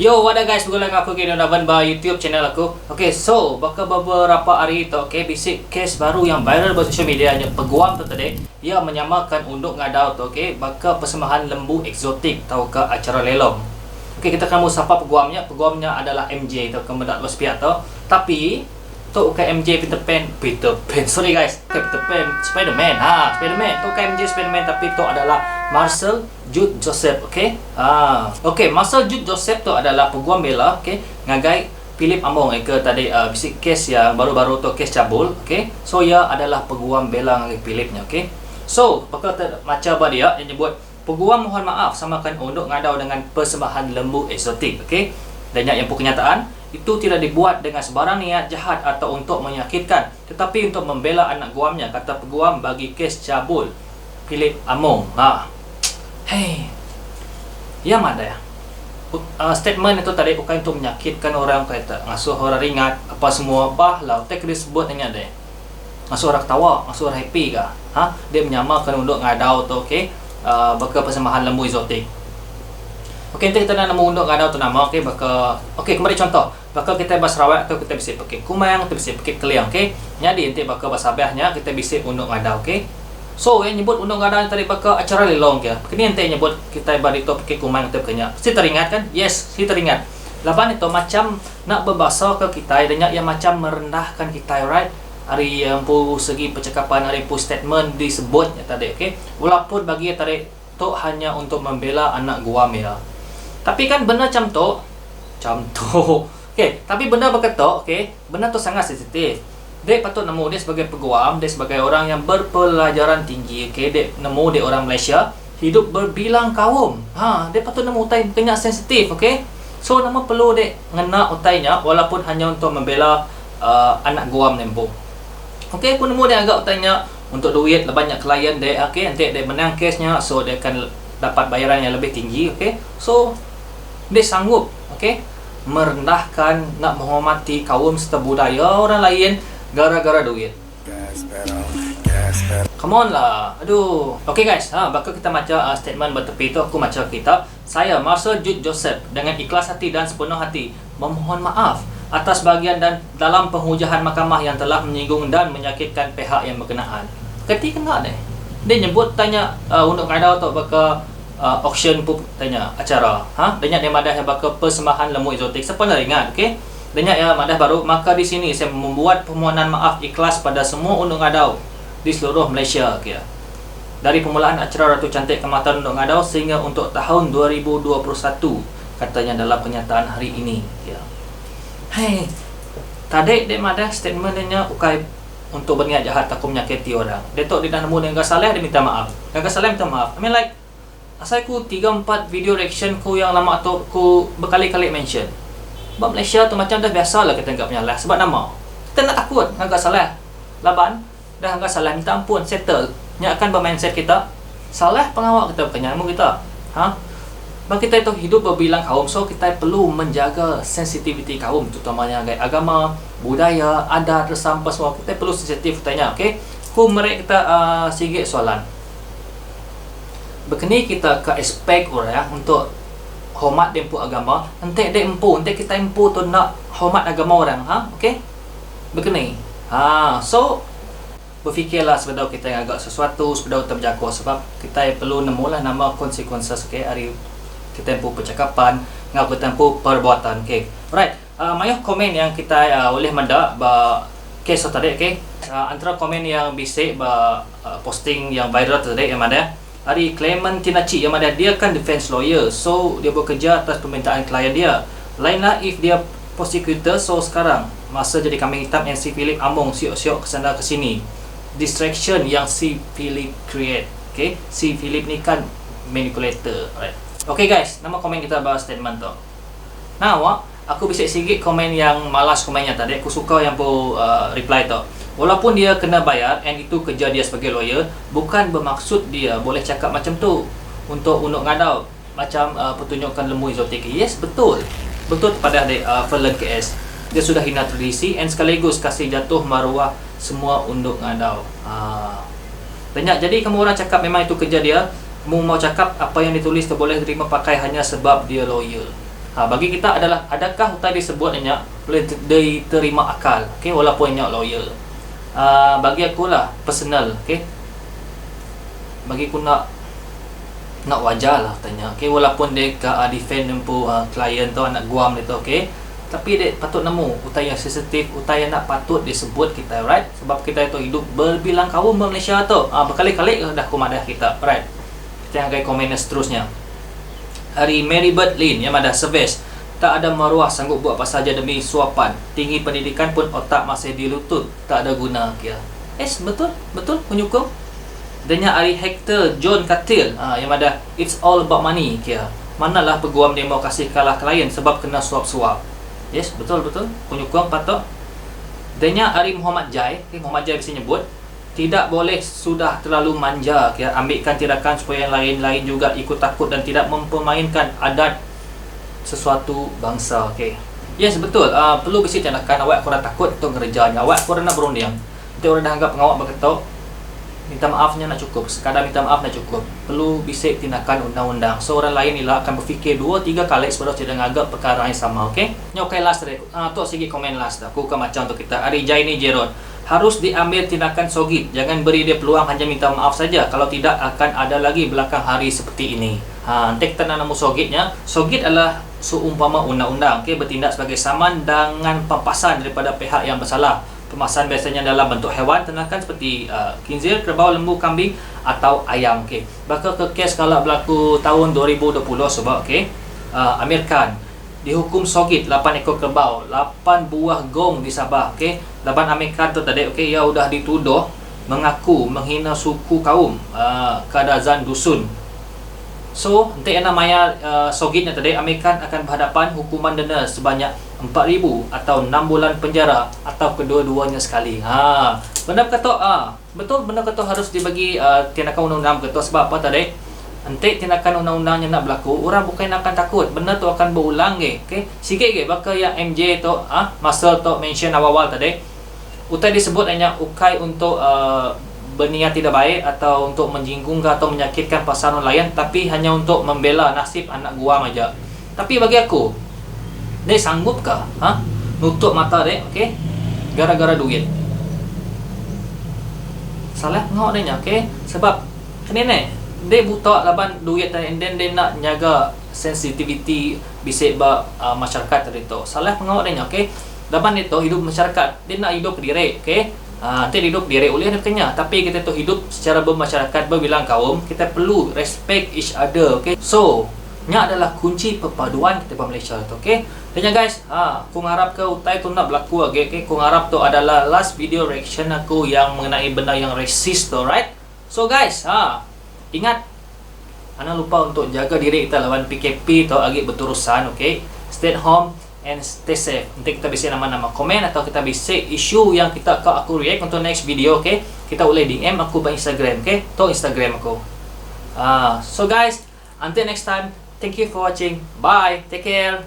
Yo, what up guys, berguna dengan aku Gideon Davan ba YouTube channel aku. Okay, so bakal beberapa hari itu, okay, bisik kes baru yang viral di social media nya peguam tu tadi. Ia menyamakan unduk ngadau tu, okay, bakal persembahan lembu eksotik atau ke acara lelong. Okay, kita akan sapa peguamnya. Peguamnya adalah MJ tu, kemudian bos pihak tu. Tapi tu bukan MJ Peter Pan. Sorry guys, Peter Pan, Spider-Man. Spider-Man. Tu bukan MJ Spider-Man, tapi tu adalah Marcel Jude Joseph, okay? Marcel Jude Joseph tu adalah peguam bela, okay? Ngagai Philip Among ke tadi bisik kes yang baru-baru tu kes cabul, okay? So ia adalah peguam bela ngagai Philipnya, okay? So, bakal macam apa dia nyebut peguam mohon maaf samakan unduk ngadau dengan persembahan lembu eksotik, okay? Dan yang kenyataan itu tidak dibuat dengan sebarang niat jahat atau untuk menyakitkan, tetapi untuk membela anak guamnya, kata peguam bagi kes cabul Philip Among. Hey, yang mana ya? Statement itu tadi bukan untuk menyakitkan orang, kata ngasuh orang ringat apa semua lah. Tak disebut dengan dia. Ngasuh orang ketawa, ngasuh orang happy kah? Dia menyamakan unduk ngadau tu, okey? Bakal persembahan lembu eksotik. Okey, nanti kita nak nama unduk ngadau tu nama, okey? Okey, kembali contoh. Bakal kita bahasa Sarawak atau kita bisa pakai kumang, kita bisa pakai keliang, okey? Jadi nanti bakal bahasa Sabahnya kita bisa unduk ngadau, okey? So, yang nyebut undang ngadau tadi bakal acara lelong ke. Kini nanti nyebut kita bari tu pakai kumang kita kenya. Si teringat kan? Yes, si teringat. Laban itu macam nak berbahasa ke kita dan yang macam merendahkan kita, right? Hari yang pu segi percakapan, hari pu statement disebutnya tadi, okey? Walaupun bagi tadi tu hanya untuk membela anak guam ya. Tapi kan benda macam tu. Okey, tapi benda berkata, okey, benda tu sangat sensitif. Dia patut nemu dia sebagai peguam, dia sebagai orang yang berpelajaran tinggi, okey, dia nemu dia orang Malaysia, hidup berbilang kaum. Dia patut nemu utai kena sensitif, okey. So nama perlu dia ngena utainya walaupun hanya untuk membela anak guam nempo. Okey, aku nemu dia agak utainya untuk duit banyak klien dia, okey, nanti dia menang kesnya, so dia akan dapat bayaran yang lebih tinggi, okey. So dia sanggup, okey, merendahkan, nak menghormati kaum serta budaya orang lain gara-gara duit. Come on lah. Aduh. Okay guys, bakal kita baca statement bertepi tu. Aku baca kita. Saya Marcel Jude Joseph dengan ikhlas hati dan sepenuh hati memohon maaf atas bahagian dan dalam penghujatan mahkamah yang telah menyinggung dan menyakitkan pihak yang berkenaan. Ketika kena deh. Dia nyebut tanya untuk ngadau tu bakal auction pun tanya acara. Banyak dia madah yang bakal persembahan lembu eksotik. Siapa nak ingat, okey? Banyak ya madah baru, maka di sini saya membuat permohonan maaf ikhlas pada semua undang ngadau di seluruh Malaysia, okay. Dari permulaan acara Ratu Cantik Kemakatan Undang Ngadau sehingga untuk tahun 2021, katanya dalam kenyataan hari ini, okay. Hey, tadi dia madah statementnya ukai untuk berniat jahat takut menyakiti orang. Dia tok dia dah nemu dengan salah, dia minta maaf. Gagal salah minta maaf. I mean like asal ku 3-4 video reaction ku yang lama tu ku berkali-kali mention. Sebab Malaysia tu macam dah biasa lah kita anggap penyalah. Sebab nama kita nak takut agak salah. Laban dah agak salah minta ampun, settle. Nya akan bermindset kita salah pengawal kita bukan nyamu kita. Bagi kita itu hidup berbilang kaum, so kita perlu menjaga sensitiviti kaum, terutamanya agama, budaya, adat, resam semua. Kita perlu sensitif tanya, okey. Ku mereka kita sikit soalan. Begini kita ke aspek orang untuk hormat dempu agama, nanti dia empu, nanti kita empu tu nak hormat agama orang, okey? Begini. So berfikirlah sebelum kita agak sesuatu sebelum kita berjaga, sebab kita perlu nemulah nama konsekuensi, okey? Hari kita empu percakapan, ngau kita empu perbuatan, okey? Alright. Mayuh komen yang kita boleh mendak ba kes tadi, okey? Antara komen yang bisik ba posting yang viral tadi yang ada Hari Clement Tinachi yang mana dia kan defense lawyer, so dia bekerja atas permintaan klien dia. Lainlah if dia prosecutor, so sekarang masa jadi kambing hitam yang si Philip Among siok-siok kesana ke sini. Distraction yang si Philip create, okay? Si Philip ni kan manipulator, right? Okay guys, nama komen kita bahas statement tu. Nah, aku bisa sikit komen yang malas komennya tadi. Aku suka yang reply tu. Walaupun dia kena bayar and itu kerja dia sebagai lawyer, bukan bermaksud dia boleh cakap macam tu untuk unduk ngadau macam pertunjukan lembu eksotik. Yes, betul. Betul kepada Furlan KS. Dia sudah hina tradisi and sekaligus kasih jatuh maruah semua unduk ngadau. Banyak. Jadi kamu orang cakap memang itu kerja dia, kamu mau cakap apa yang ditulis tu boleh terima pakai hanya sebab dia lawyer. Bagi kita adalah adakah hutang disebut hanya boleh diterima akal, okey, walaupun hanya lawyer. Bagi aku lah personal, okey, bagi aku nak wajar lah tanya, okey, walaupun dia defend nempu klien tu anak guam dia tu, okey, tapi dia patut nemu hutang yang sensitif, hutang yang nak patut disebut kita, right? Sebab kita itu hidup berbilang kaum di Malaysia tu, berkali-kali dah kumadah kita, right? Kita yang komen seterusnya. Hari Mary Bird Lin yang ada service, tak ada maruah sanggup buat apa saja demi suapan, tinggi pendidikan pun otak masih di lutut, tak ada guna kira. Betul penyokong. Danya Ari Hector John Katil yang ada it's all about money kira. Manalah peguam dia mau kasih kalah klien sebab kena suap-suap. Betul penyokong patut. Danya Ari Muhammad Jai, Muhammad Jai bisa nyebut tidak boleh sudah terlalu manja, ambilkan tindakan supaya yang lain-lain juga ikut takut dan tidak mempermainkan adat sesuatu bangsa. Betul. Perlu bisi tindakan. Awak korang takut untuk ngerjanya, awak korang nak berunding, nanti orang dah anggap awak berketok, minta maafnya nak cukup, sekadar minta maaf nak cukup. Perlu bisik tindakan undang-undang, so orang lain ni lah akan berfikir 2-3 kali sebelum tidak ngagap perkara yang sama. Last tadi tu sikit komen last aku akan macam tu kita Ari Jaini Jeron harus diambil tindakan sogit, jangan beri dia peluang hanya minta maaf saja, kalau tidak akan ada lagi belakang hari seperti ini. Nanti kita nak nemu sogitnya. Sogit adalah seumpama undang-undang, bertindak sebagai saman dengan pampasan daripada pihak yang bersalah. Pemasan biasanya dalam bentuk hewan ternakan seperti khinzir, kerbau, lembu, kambing atau ayam. Bakal ke kes kalau berlaku tahun 2020 sebab Amir Khan dihukum sogit 8 ekor kerbau, 8 buah gong di Sabah. 8 Amir Khan tu tadi ia sudah dituduh mengaku menghina suku kaum Kadazan Dusun. So nanti yang namanya sogitnya tadi, Amir Khan akan berhadapan hukuman denda sebanyak 4,000 atau 6 bulan penjara atau kedua-duanya sekali. Benar kata betul, benar kata harus dibagi tindakan undang-undang kata. Sebab apa tadi? Nanti tindakan undang-undang yang nak berlaku, orang bukan akan takut, benda tu akan berulang sikit bakal yang MJ tu masa tu mention awal-awal tadi, utai disebut hanya ukai untuk berniat tidak baik atau untuk menjinggung atau menyakitkan pasangan lain, tapi hanya untuk membela nasib anak guam aja. Tapi bagi aku, dia sanggupkah nutup mata dia gara-gara duit? Salah ngok dia sebab ini dia buta laban duit dan dia nak jaga sensitivity bisik masyarakat tadi tu. Salah pengawak dia laban dia tu hidup masyarakat, dia nak hidup diri nanti hidup diri oleh dia kenya, tapi kita tu hidup secara bermasyarakat berbilang kaum, kita perlu respect each other. So nya adalah kunci perpaduan kita di Malaysia tu. Dan guys, aku ngarap ke utai tu nak berlaku lagi. Aku ngarap tu adalah last video reaction aku yang mengenai benda yang racist tu, right? So guys, ingat, jangan lupa untuk jaga diri kita lawan PKP tu lagi berterusan. Stay at home and stay safe. Nanti kita bisik nama-nama komen atau kita bisik isu yang aku react untuk next video. Kita boleh DM aku by Instagram. Tu Instagram aku. So guys, until next time, thank you for watching. Bye. Take care.